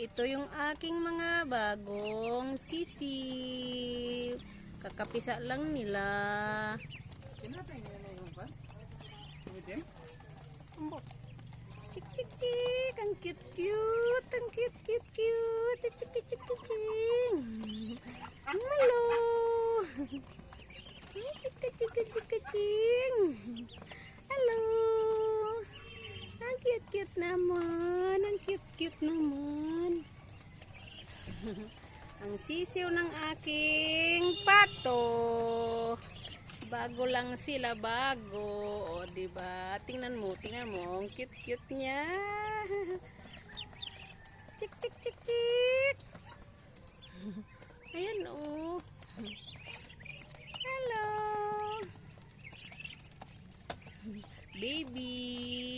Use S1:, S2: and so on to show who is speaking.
S1: Ito yung aking mga bagong sisiw. Kakapisa lang nila. Chik chik chik. Ang cute cute. Ang cute cute cute. Chik chik chik chik chik. Hello. Chik chik chik chik chik. Hello. Ang cute cute naman. Ang cute cute naman. Ang sisiw ng aking pato. Bago lang sila, bago. O, diba? Tingnan mo. Ang cute-cute niya. Chik, chik, chik, chik. Ayan, o. Hello. Baby.